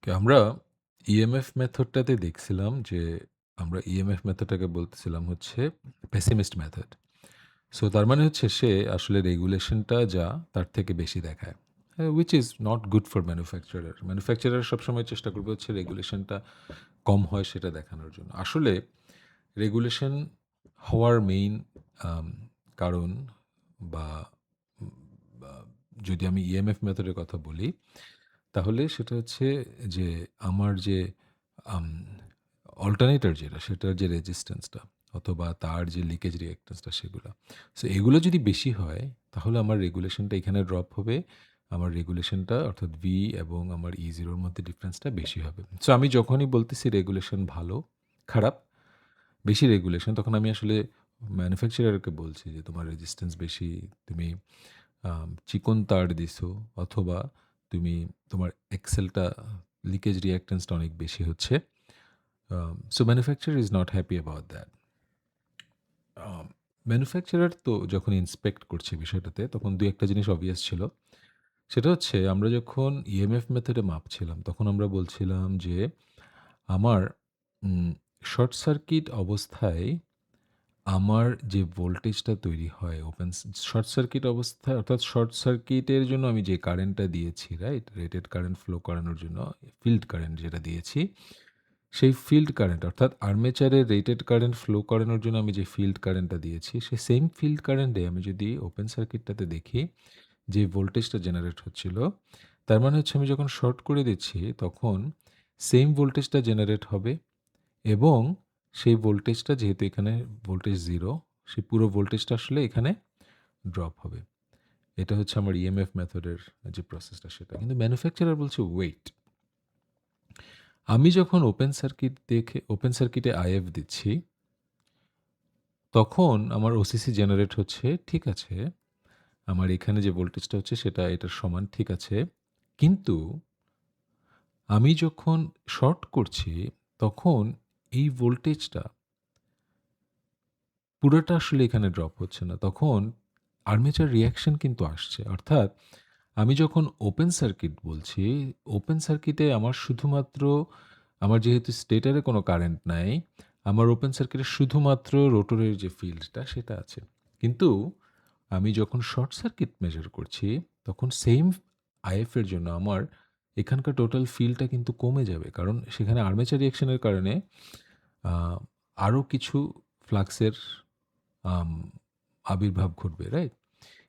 আমরা ইএমএফ মেথডটাতে দেখছিলাম যে আমরা ইএমএফ মেথডটাকে বলতেছিলাম হচ্ছে পেসিমিস্ট মেথড। সো তার মানে হচ্ছে সে আসলে রেগুলেশনটা যা তার থেকে বেশি দেখায়। Which is not good for manufacturer. Manufacturer সবসময় চেষ্টা করবে হচ্ছে রেগুলেশনটা কম হয় সেটা দেখানোর জন্য। আসলে রেগুলেশন হওয়ার মেইন আম কারণ বা উম বা যদি আমি ইএমএফ মেথডের কথা বলি, তাহলে সেটা হচ্ছে যে আমার যে আম অল্টারনেটর যেটা সেটার যে রেজিস্ট্যান্সটা অথবা তার যে লিকেজ রিঅ্যাক্ট্যান্সটা সেগুলা। সো এগুলো যদি বেশি হয় তাহলে আমার রেগুলেশনটা এখানে ড্রপ হবে। আমার রেগুলেশনটা অর্থাৎ V এবং আমার E0 এর মধ্যে ডিফারেন্সটা বেশি হবে। সো আমি যখনই বলতেছি রেগুলেশন ভালো, খারাপ, বেশি রেগুলেশন তখন আমি আসলে ম্যানুফ্যাকচারারকে বলছি যে তোমার রেজিস্ট্যান্স বেশি, তুমি চিকন তার দিছো অথবা তুমি তোমার এক্সেলটা লিকেজ রিঅ্যাক্ট্যান্সটা অনেক বেশি হচ্ছে। So manufacturer is not happy about that. Um manufacturer তো যখন ইন্সপেক্ট করছে বিষয়টাতে তখন ২-১ টা জিনিস obvious ছিল। সেটা হচ্ছে আমরা যখন ইএমএফ মেথডে মাপছিলাম তখন আমরা বলছিলাম যে আমার উম শর্ট সার্কিট অবস্থায় আমার যে ভোল্টেজটা তৈরি হয় শর্ট সার্কিট অবস্থায় অর্থাৎ শর্ট সার্কিটের জন্য আমি যে কারেন্টটা দিয়েছি, রাইট? রেটেড কারেন্ট ফ্লো করানোর জন্য ফিল্ড কারেন্ট যেটা দিয়েছি, সেই ফিল্ড কারেন্ট অর্থাৎ আর্মেচারের রেটেড কারেন্ট ফ্লো করানোর জন্য আমি যে ফিল্ড কারেন্টটা দিয়েছি, সেই সেম ফিল্ড কারেন্টে আমি যদি ওপেন সার্কিটটাতে দেখি যে ভোল্টেজটা জেনারেট হচ্ছিল, তার মানে হচ্ছে আমি যখন শর্ট করে দিচ্ছি তখন সেম ভোল্টেজটা জেনারেট হবে এবং সেই ভোল্টেজটা যেহেতু এখানে ভোল্টেজ 0, সেই পুরো ভোল্টেজটা আসলে এখানে ড্রপ হবে। এটা হচ্ছে আমার ইএমএফ মেথডের যে প্রসেসটা সেটা। কিন্তু ম্যানুফ্যাকচারার বলছে ওয়েট। আমি যখন ওপেন সার্কিটে আইএফ দিচ্ছি, তখন আমার ওসিসি জেনারেট হচ্ছে, ঠিক আছে। আমার এখানে যে ভোল্টেজটা হচ্ছে সেটা এটার সমান, ঠিক আছে। কিন্তু আমি যখন শর্ট করছি তখন এই ভোল্টেজটা পুরোটা আসলে এখানে ড্রপ হচ্ছে না। তখন আর্মেচার রিঅ্যাকশন কিন্তু আসছে। অর্থাৎ আমি যখন ওপেন সার্কিট বলছি, ওপেন সার্কিটে আমার শুধুমাত্র আমার যেহেতু স্টেটরে কোনো কারেন্ট নাই, আমার ওপেন সার্কিটে শুধুমাত্র রোটরের যে ফিল্ডটা সেটা আছে। কিন্তু আমি যখন শর্ট সার্কিট মেজার করছি, তখন সেইম আইএফ এর জন্য আমার এখানকার টোটাল ফিল্ডটা কিন্তু কমে যাবে। কারণ সেখানে আর্মেচার রিঅ্যাকশনের কারণে আ আরো কিছু ফ্লাক্সের আম আবির্ভাব ঘটবে, রাইট?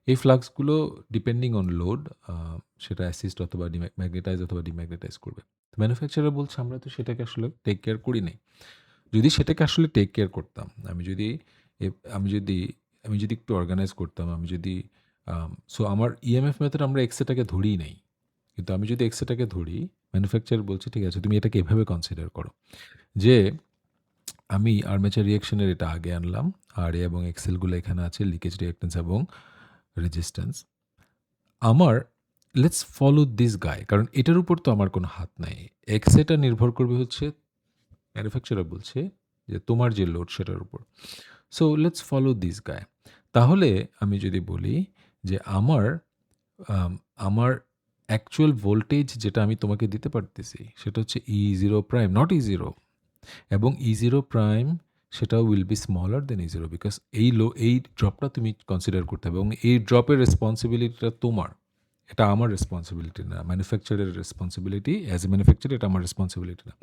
এই ফ্লাক্সগুলো ডিপেন্ডিং অন লোড আ সেটা অ্যাসিস্ট অথবা ম্যাগনেটাইজ অথবা ডিম্যাগনেটাইজ করবে। তো ম্যানুফ্যাকচারার বলছে আমরা তো সেটাকে আসলে টেক কেয়ার করি নাই। যদি সেটাকে আসলে টেক কেয়ার করতাম, আমি যদি এ আমি যদি আমি যদি একটু অর্গানাইজ করতাম, আমি যদি সো আমার ইএমএফ মেথড আমরা এক্সেটাকে ধরিই নাই। কিন্তু আমি যদি এক্সেটাকে ধরি, ম্যানুফ্যাকচারার বলছে ঠিক আছে তুমি এটাকে এভাবে কনসিডার করো যে আমি আর্মেচার রিঅ্যাকশনের এটা আগে আনলাম। RA এবং XL গুলো এখানে আছে লিকেজ রিঅ্যাকট্যান্স এবং রেজিস্ট্যান্স। আমার লেটস ফলো দিস গাই কারণ এটার উপর তো আমার কোনো হাত নাই। XA টা নির্ভর করবে হচ্ছে ম্যানুফ্যাকচারার বলছে যে তোমার যে লোড সেটার উপর। So let's follow this guy. তাহলে আমি যদি বলি যে আম আমার অ্যাকচুয়াল ভোল্টেজ যেটা আমি তোমাকে দিতে পারতেছি সেটা হচ্ছে E0 প্রাইম, নট E0 এবং E0 প্রাইম সেটাও will be smaller then E0 because এই ড্রপটা তুমি কনসিডার করতে হবে এবং এই ড্রপের রেসপন্সিবিলিটিটা তোমার। এটা আমার রেসপন্সিবিলিটি না। ম্যানুফ্যাকচারের রেসপন্সিবিলিটি। অ্যাজ এ ম্যানুফ্যাকচারার এটা আমার রেসপন্সিবিলিটি না।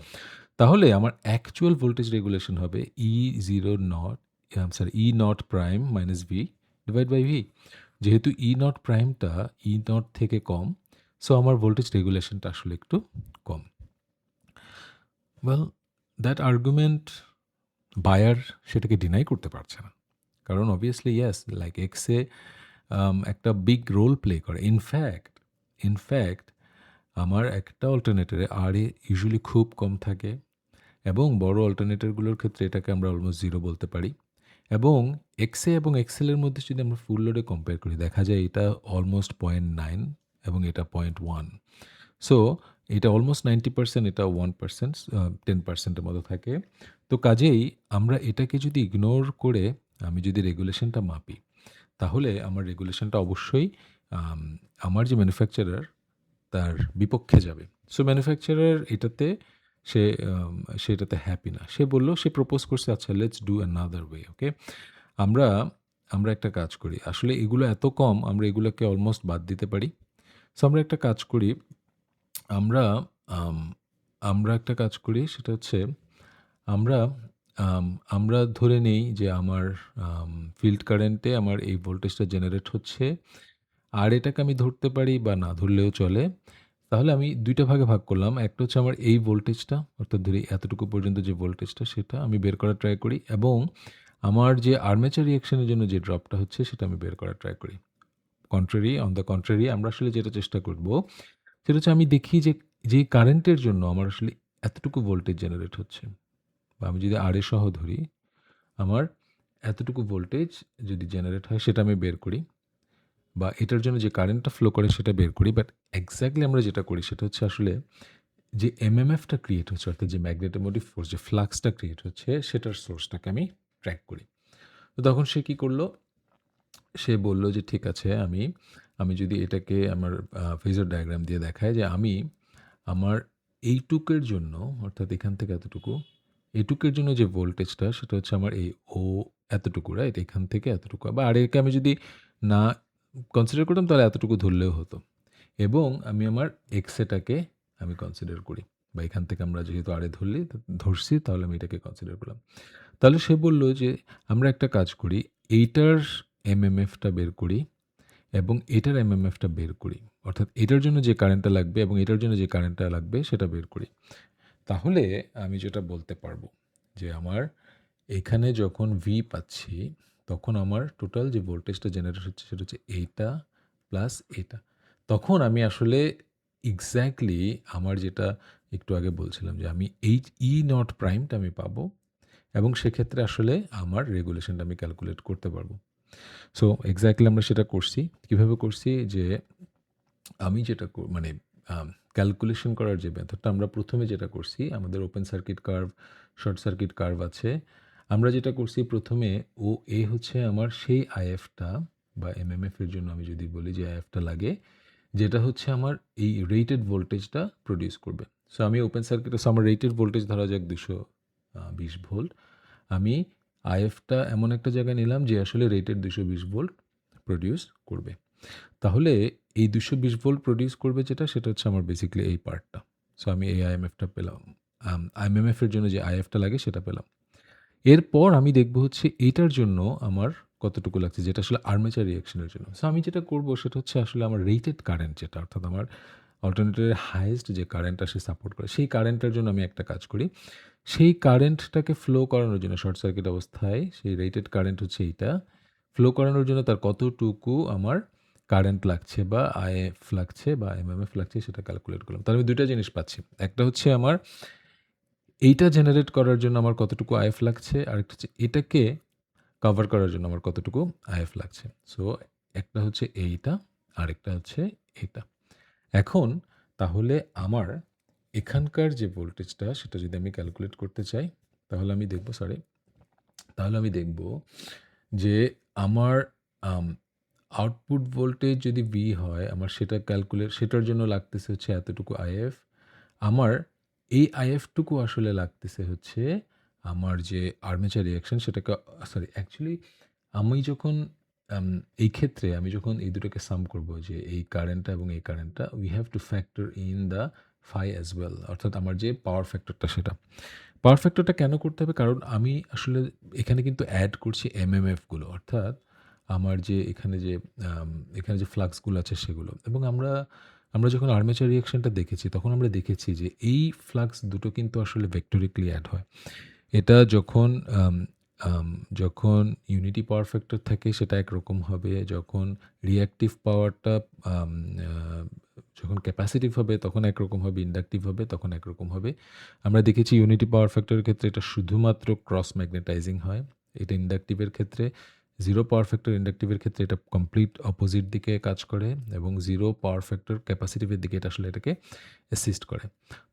তাহলে আমার অ্যাকচুয়াল ভোল্টেজ রেগুলেশন হবে E0 not sorry E not prime minus V divide by V। যেহেতু E নট প্রাইমটা E নট থেকে কম, সো আমার ভোল্টেজ রেগুলেশনটা আসলে একটু কম। ওয়েল দ্যাট আর্গুমেন্ট বায়ার সেটাকে ডিনাই করতে পারছে না। কারণ অবভিয়াসলি ইয়েস লাইক এক্সে একটা বিগ রোল প্লে করে। ইনফ্যাক্ট আমার একটা অল্টারনেটরে RA ইউজুয়ালি খুব কম থাকে এবং বড় অল্টারনেটরগুলোর ক্ষেত্রে এটাকে আমরা অলমোস্ট 0 বলতে পারি। এবং XA এবং XL এর মধ্যে যদি আমরা ফুল লোডে কম্পেয়ার করি দেখা যায় এটা অলমোস্ট 0.9 এবং এটা 0.1। সো এটা অলমোস্ট 90% এটা 1% 10% এর মতো থাকে। তো কাজেই আমরা এটাকে যদি ইগনোর করে আমি যদি রেগুলেশনটা মাপি, তাহলে আমার রেগুলেশনটা অবশ্যই আম আমার যে ম্যানুফ্যাকচারার তার বিপক্ষে যাবে। সো ম্যানুফ্যাকচারার এটাতে সে সে এটাতে হ্যাপি না। সে বলল সে প্রপোজ করছে আচ্ছা let's do another way okay? আমরা আমরা একটা কাজ করি। আসলে এগুলো এত কম আমরা এগুলোকে অলমোস্ট বাদ দিতে পারি। সো আমরা একটা কাজ করি আমরা আম আমরা একটা কাজ করি সেটা হচ্ছে আমরা আম আমরা ধরে নেই যে আমার ফিল্ড কারেন্টে আমার এই ভোল্টেজটা জেনারেট হচ্ছে। আর এটাকে আমি ধরতে পারি বা না ধরলেও চলে। তাহলে আমি ২ টা ভাগে ভাগ করলাম। একটা হচ্ছে আমার এই ভোল্টেজটা অর্থাৎ ধরি এতটুকু পর্যন্ত যে ভোল্টেজটা সেটা আমি বের করার ট্রাই করি এবং আমার যে আর্মেচার রিঅ্যাকশন এর জন্য যে ড্রপটা হচ্ছে সেটা আমি বের করার ট্রাই করি। অন দ্য কন্ট্রারি আমরা আসলে যেটা চেষ্টা করব সেটা হচ্ছে আমি দেখি যে, যে কারেন্টের জন্য আমার আসলে এতটুকু ভোল্টেজ জেনারেট হচ্ছে বা আমি যদি RA সহ ধরি, আমার এতটুকু ভোল্টেজ যদি জেনারেট হয় সেটা আমি বের করি বা এটার জন্য যে কারেন্টটা ফ্লো করে সেটা বের করি। বাট এক্সাক্টলি আমরা যেটা করি সেটা হচ্ছে আসলে যে এমএমএফটা ক্রিয়েট হচ্ছে অর্থাৎ যে ম্যাগনেটোমোটিভ ফোর্স যে ফ্লাক্সটা ক্রিয়েট হচ্ছে সেটার সোর্সটাকে আমি ট্র্যাক করি। তো তখন সে কি করল? সে বলল যে ঠিক আছে আমি যদি এটাকে আমার ফেজর ডায়াগ্রাম দিয়ে দেখাই যে আমি আমার এইটুকের জন্য অর্থাৎ এখান থেকে এতটুকু, এইটুকের জন্য যে ভোল্টেজটা সেটা হচ্ছে আমার এই ও এতটুকু রাইট? এখান থেকে এতটুকু বা আর একে আমি যদি না কনসিডার করতাম তাহলে এতটুকু ধরলেও হতো। এবং আমি আমার এক্সএটাকে আমি কনসিডার করি বা এখান থেকে আমরা যেহেতু আরে ধরছি তাহলে আমি এটাকে কনসিডার করলাম। তাহলে সে বলল যে আমরা একটা কাজ করি এইটার এমএমএফটা বের করি এবং এটার এমএমএফটা বের করি। অর্থাৎ এটার জন্য যে কারেন্টটা লাগবে এবং এটার জন্য যে কারেন্টটা লাগবে সেটা বের করি। তাহলে আমি যেটা বলতে পারবো যে আমার এখানে যখন V পাচ্ছি তখন আমার টোটাল যে ভোল্টেজটা জেনারেট হচ্ছে সেটা হচ্ছে এইটা প্লাস এটা। তখন আমি আসলে এক্সাক্টলি আমার যেটা একটু আগে বলছিলাম যে আমি এই E নট প্রাইমটা আমি পাবো এবং সেক্ষেত্রে আসলে আমার রেগুলেশনটা আমি ক্যালকুলেট করতে পারবো। সো এক্সাক্টলি আমরা সেটা করছি। কিভাবে করছি? যে আমি যেটা মানে ক্যালকুলেশন করার যে মেথডটা আমরা ১ম এ যেটা করছি, আমাদের open circuit curve, short circuit curve আছে। আমরা যেটা করছি ১ম এ OA হচ্ছে আমার সেই IF-টা বা MMF এর জন্য আমি যদি বলি যে IF-টা লাগে, যেটা হচ্ছে আমার এই রেটেড ভোল্টেজটা প্রডিউস করবে। সো আমি ওপেন সার্কিটে আমার রেটেড ভোল্টেজ ধরা যাক ২২০ ভোল্ট। আমি IF-টা এমন একটা জায়গায় নিলাম যে আসলে রেটেড ২২০ ভোল্ট প্রডিউস করবে। তাহলে এই ২২০ ভোল্ট প্রডিউস করবে যেটা সেটা হচ্ছে আমার বেসিক্যালি এই পার্টটা। সো আমি এই IMF-টা পেলাম। IMMF এর জন্য যে IF-টা লাগে সেটা পেলাম। এরপর আমি দেখব হচ্ছে এইটার জন্য আমার কতটুকু লাগছে যেটা আসলে আর্মেচার রিঅ্যাকশন এর জন্য। সো আমি যেটা করব সেটা হচ্ছে আসলে আমার রেটেড কারেন্ট যেটা অর্থাৎ আমার অল্টারনেটরের হাইয়েস্ট যে কারেন্ট আসে সাপোর্ট করে সেই কারেন্টটার জন্য আমি একটা কাজ করি। সেই কারেন্টটাকে ফ্লো করানোর জন্য শর্ট সার্কিট অবস্থায় সেই রেটেড কারেন্ট হচ্ছে এইটা। ফ্লো করানোর জন্য তার কতটুকু আমার কারেন্ট লাগছে বা IF লাগছে বা MMF লাগছে সেটা ক্যালকুলেট করলাম। তাহলে আমি ২ টা জিনিস পাচ্ছি। একটা হচ্ছে আমার এইটা জেনারেট করার জন্য আমার কতটুকু IF লাগছে, আরেকটা হচ্ছে এটাকে কভার করার জন্য আমার কতটুকু IF লাগছে। সো একটা হচ্ছে এইটা, আরেকটা হচ্ছে এটা। এখন তাহলে আমার এখানকার যে ভোল্টেজটা সেটা যদি আমি ক্যালকুলেট করতে চাই, তাহলে আমি দেখব তাহলে আমি দেখব যে আমার আম আউটপুট ভোল্টেজ যদি V হয়, আমার সেটার জন্য লাগতেছে হচ্ছে এতটুকু IF। আমার এই IF টুকু আসলে লাগতেছে হচ্ছে আমার যে আর্মেচার রিঅ্যাকশন সেটাকে অ্যাকচুয়ালি আমি যখন আম এই ক্ষেত্রে আমি যখন এই দুটোকে সাম করব যে এই কারেন্টটা এবং এই কারেন্টটা we have to factor in the phi as well অর্থাৎ আমার যে পাওয়ার ফ্যাক্টরটা সেটা। পাওয়ার ফ্যাক্টরটা কেন করতে হবে? কারণ আমি আসলে এখানে কিন্তু এড করছি এমএমএফ গুলো। অর্থাৎ আমার যে আম এখানে যে ফ্লাক্স গুলো আছে সেগুলো। এবং আমরা যখন আর্মেচার রিঅ্যাকশনটা দেখেছি তখন আমরা দেখেছি যে এই ফ্লাক্স দুটো কিন্তু আসলে ভেক্টরিক্যালি এড হয়। এটা আম আম যখন ইউনিটি পাওয়ার ফ্যাক্টর থাকে সেটা একরকম হবে। যখন রিঅ্যাকটিভ পাওয়ারটা আম আ যখন ক্যাপাসিটিভ হবে তখন একরকম হবে, ইন্ডাকটিভ হবে তখন একরকম হবে। আমরা দেখেছি ইউনিটি পাওয়ার ফ্যাক্টরের ক্ষেত্রে এটা শুধুমাত্র ক্রস ম্যাগনেটাইজিং হয়। এটা ইন্ডাকটিভের ক্ষেত্রে 0 পাওয়ার ফ্যাক্টর ইন্ডাকটিভের ক্ষেত্রে এটা কমপ্লিট অপোজিট দিকে কাজ করে এবং 0 পাওয়ার ফ্যাক্টর ক্যাপাসিটিভের দিকে এটা আসলে এটাকে অ্যাসিস্ট করে।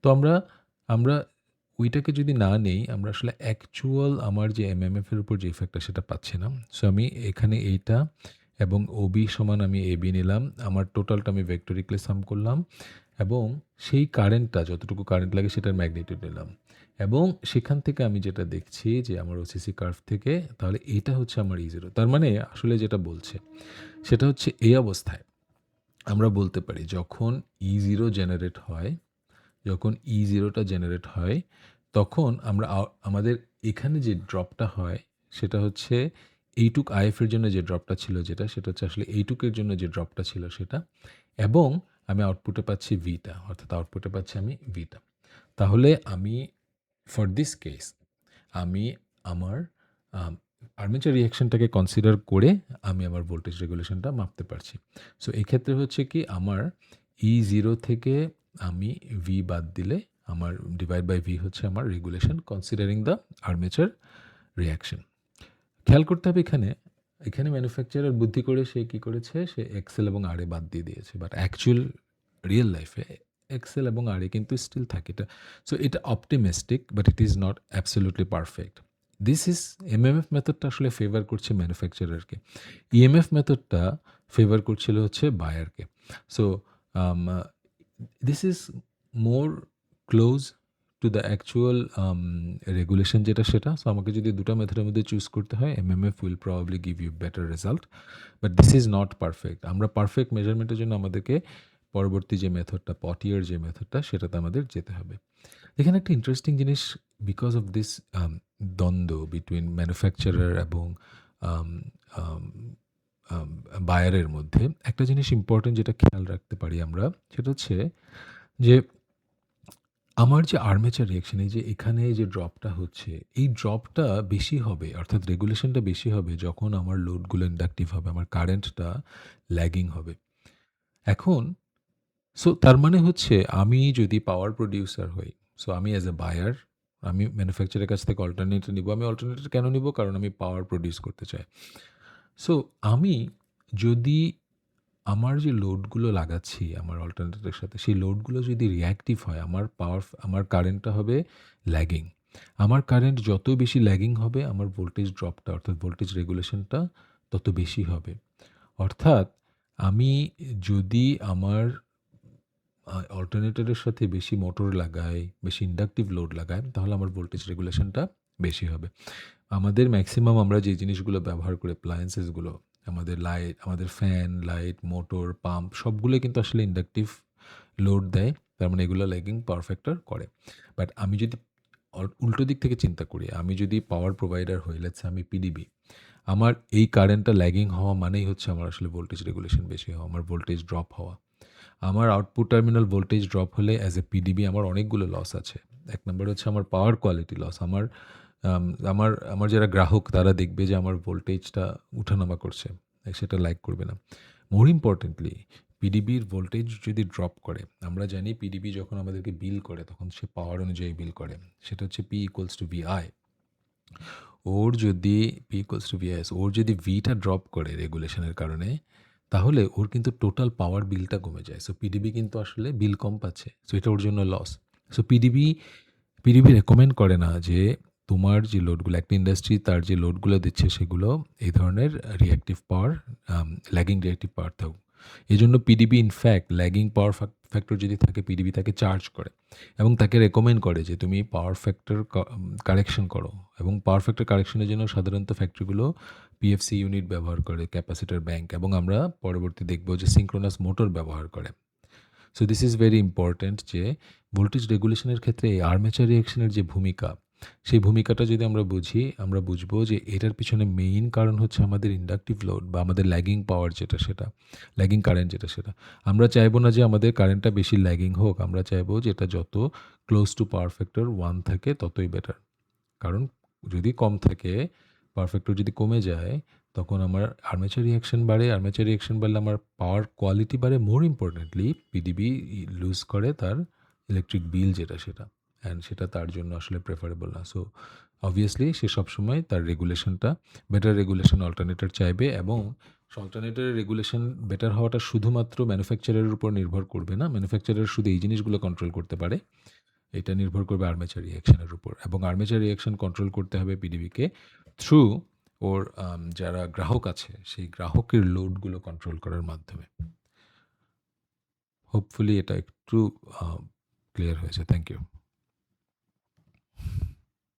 তো আমরা ওইটাকে যদি না নেই, আমরা আসলে অ্যাকচুয়াল আমার যে এমএমএফ এর উপর যে ইফেক্টটা সেটা পাচ্ছি না। সো আমি এখানে এইটা এবং OB সমান আমি AB নিলাম। আমার টোটালটা আমি ভেক্টরিক্যালি সাম করলাম এবং সেই কারেন্টটা যতটুকু কারেন্ট লাগে সেটার ম্যাগনিটিউড নিলাম। এবং সেখান থেকে আমি যেটা দেখছি যে আমার ওসিসি কার্ভ থেকে তাহলে এটা হচ্ছে আমার E0। তার মানে আসলে যেটা বলছে সেটা হচ্ছে এই অবস্থায় আমরা বলতে পারি যখন E0 জেনারেট হয়, যখন E0 টা জেনারেট হয়, তখন আমরা আমাদের এখানে যে ড্রপটা হয় সেটা হচ্ছে এইটুক IF এর জন্য যে ড্রপটা ছিল যেটা, সেটা হচ্ছে আসলে এইটুকের জন্য যে ড্রপটা ছিল সেটা। এবং আমি আউটপুটে পাচ্ছি V টা, অর্থাৎ আউটপুটে পাচ্ছি আমি V টা। তাহলে আমি ফর দিস কেস আমি আমার আর্মেচার রিঅ্যাকশনটাকে কনসিডার করে আমি আমার ভোল্টেজ রেগুলেশনটা মাপতে পারছি। সো এক্ষেত্রে হচ্ছে কি আমার E0 থেকে আমি V বাদ দিলে আমার ডিভাইড বাই V হচ্ছে আমার regulation considering the armature reaction. খেয়াল করতে হবে এখানে, এখানে ম্যানুফ্যাকচারার বুদ্ধি করে সে কি করেছে? সে এক্সেল এবং আর এ বাদ দিয়ে দিয়েছে। বাট অ্যাকচুয়াল রিয়াল লাইফে এক্সেল এবং আর এ কিন্তু স্টিল থাকে। সো এটা optimistic but it is not absolutely perfect. This is MMF মেথডটা আসলে ফেভার করছে ম্যানুফ্যাকচারারকে। ইএমএফ মেথডটা ফেভার করছিল হচ্ছে বায়ারকে। So um this is more close to the actual regulation যেটা সেটা। সো আমাকে যদি ২ টা মেথডের মধ্যে চুজ করতে হয়, MMF will probably give you better result. But this is not perfect. আমরা পারফেক্ট মেজারমেন্টের জন্য আমাদেরকে পরবর্তী যে মেথডটা, পটিয়ার যে মেথডটা সেটাতে আমাদের যেতে হবে। এখানে একটা ইন্টারেস্টিং জিনিস বিকজ অফ দিস দ্বন্দ্ব বিটুইন ম্যানুফ্যাকচারার এবং আম আম আম বায়ারের মধ্যে একটা জিনিস ইম্পোর্টেন্ট যেটা খেয়াল রাখতে পারি আমরা, সেটা হচ্ছে যে আমার যে আর্মেচার রিঅ্যাকশন এই যে এখানে যে ড্রপটা হচ্ছে, এই ড্রপটা বেশি হবে অর্থাৎ রেগুলেশনটা বেশি হবে যখন আমার লোডগুলো ইন্ডাকটিভ হবে, আমার কারেন্টটা ল্যাগিং হবে। এখন সো তার মানে হচ্ছে আমি যদি পাওয়ার প্রোডিউসার হই, সো আমি অ্যাজ এ বায়ার আমি ম্যানুফ্যাকচারের কাছ থেকে অল্টারনেটর নিবো। আমি অল্টারনেটর কেন নিবো? কারণ আমি পাওয়ার প্রোডিউস করতে চাই। সো আমি যদি আমার যে লোডগুলো লাগাচ্ছি আমার অল্টারনেটরের সাথে, সেই লোডগুলো যদি রিঅ্যাক্টিভ হয়, আমার কারেন্টটা হবে ল্যাগিং। আমার কারেন্ট যত বেশি ল্যাগিং হবে, আমার ভোল্টেজ ড্রপটা অর্থাৎ ভোল্টেজ রেগুলেশনটা তত বেশি হবে। অর্থাৎ আমি যদি আমার অল্টারনেটরের সাথে বেশি মোটর লাগাই, বেশি ইন্ডাকটিভ লোড লাগাই, তাহলে আমার ভোল্টেজ রেগুলেশনটা বেশি হবে। আমাদের ম্যাক্সিমাম আমরা যে জিনিসগুলো ব্যবহার করি অ্যাপ্লায়েন্সেস গুলো, আমাদের লাইট, আমাদের ফ্যান, লাইট, মোটর, পাম্প সবগুলোই কিন্তু আসলে ইন্ডাকটিভ লোড দেয়। তার মানে এগুলো ল্যাগিং পাওয়ার ফ্যাক্টর করে। বাট আমি যদি উল্টো দিক থেকে চিন্তা করি, আমি যদি পাওয়ার প্রোভাইডার হই, লেটস সে আমি পিডিবি, আমার এই কারেন্টটা ল্যাগিং হওয়া মানেই হচ্ছে আমার আসলে ভোল্টেজ রেগুলেশন বেশি হওয়া, আমার ভোল্টেজ ড্রপ হওয়া। আমার আউটপুট টার্মিনাল ভোল্টেজ ড্রপ হলে অ্যাজ এ পিডিবি আমার অনেকগুলো লস আছে। ১ নাম্বার হচ্ছে আমার পাওয়ার কোয়ালিটি লস। আমার আম আমার আমার যারা গ্রাহক তারা দেখবে যে আমার ভোল্টেজটা উঠানামা করছে। সেটা লাইক করবে না। মোর ইম্পোর্টেন্টলি পিডিবির ভোল্টেজ যদি ড্রপ করে, আমরা জানি পিডিবি যখন আমাদেরকে বিল করে তখন সে পাওয়ার অনুযায়ী বিল করে। সেটা হচ্ছে P equals to VI। ওর যদি P equals to VIS, ওর যদি V টা ড্রপ করে রেগুলেশনের কারণে, তাহলে ওর কিন্তু টোটাল পাওয়ার বিলটা কমে যায়। সো পিডিবি কিন্তু আসলে বিল কম পাচ্ছে। সো এটা ওর জন্য লস। সো পিডিবি রেকমেন্ড করে না যে তোমার যে লোডগুলো, একটা ইন্ডাস্ট্রি তার যে লোডগুলো দিচ্ছে সেগুলো এই ধরনের রিঅ্যাক্টিভ পাওয়ার, ল্যাগিং রিঅ্যাক্টিভ পাওয়ার থাকুক। এজন্য PDB in fact lagging power factor যদি থাকে, পিডিবি তাকে চার্জ করে এবং তাকে রেকমেন্ড করে যে তুমি পাওয়ার ফ্যাক্টর কারেকশন করো। এবং পাওয়ার ফ্যাক্টর কারেকশনের জন্য সাধারণত ফ্যাক্টরিগুলো পিএফসি ইউনিট ব্যবহার করে, ক্যাপাসিটর ব্যাংক, এবং আমরা পরবর্তী দেখব যে সিঙ্ক্রোনাস মোটর ব্যবহার করে। So this is very important যে ভোল্টেজ রেগুলেশনের ক্ষেত্রে এই আর্মেচার রিঅ্যাকশনের যে ভূমিকা, সেই ভূমিকাটা যদি আমরা বুঝি, আমরা বুঝবো যে এটার পিছনে মেইন কারণ হচ্ছে আমাদের ইন্ডাকটিভ লোড বা আমাদের ল্যাগিং পাওয়ার যেটা সেটা, ল্যাগিং কারেন্ট যেটা সেটা। আমরা চাইবো না যে আমাদের কারেন্টটা বেশি ল্যাগিং হোক, আমরা চাইবো যে এটা যত ক্লোজ টু পাওয়ার ফ্যাক্টর 1 থাকে ততই বেটার। কারণ যদি কম থাকে, পাওয়ার ফ্যাক্টর যদি কমে যায়, তখন আমার আর্মেচার রিঅ্যাকশন বাড়ে। আর্মেচার রিঅ্যাকশন বাড়লে আমার পাওয়ার কোয়ালিটি বাড়ে। মোর ইম্পোর্টেন্টলি পিডিবি লুজ করে তার ইলেকট্রিক বিল যেটা সেটা। অ্যান্ড সেটা তার জন্য আসলে প্রেফারেবল না। সো অবভিয়াসলি সে সবসময় তার রেগুলেশনটা, বেটার রেগুলেশন অল্টারনেটর চাইবে। এবং অল্টারনেটরের রেগুলেশন বেটার হওয়াটা শুধুমাত্র ম্যানুফ্যাকচারের উপর নির্ভর করবে না। ম্যানুফ্যাকচারার শুধু এই জিনিসগুলো কন্ট্রোল করতে পারে। এটা নির্ভর করবে আর্মেচার রিঅ্যাকশনের উপর, এবং আর্মেচার রিঅ্যাকশন কন্ট্রোল করতে হবে পিডিবিকে থ্রু ওর যারা গ্রাহক আছে সেই গ্রাহকের লোডগুলো কন্ট্রোল করার মাধ্যমে। হোপফুলি এটা একটু আ ক্লিয়ার হয়েছে। Thank you.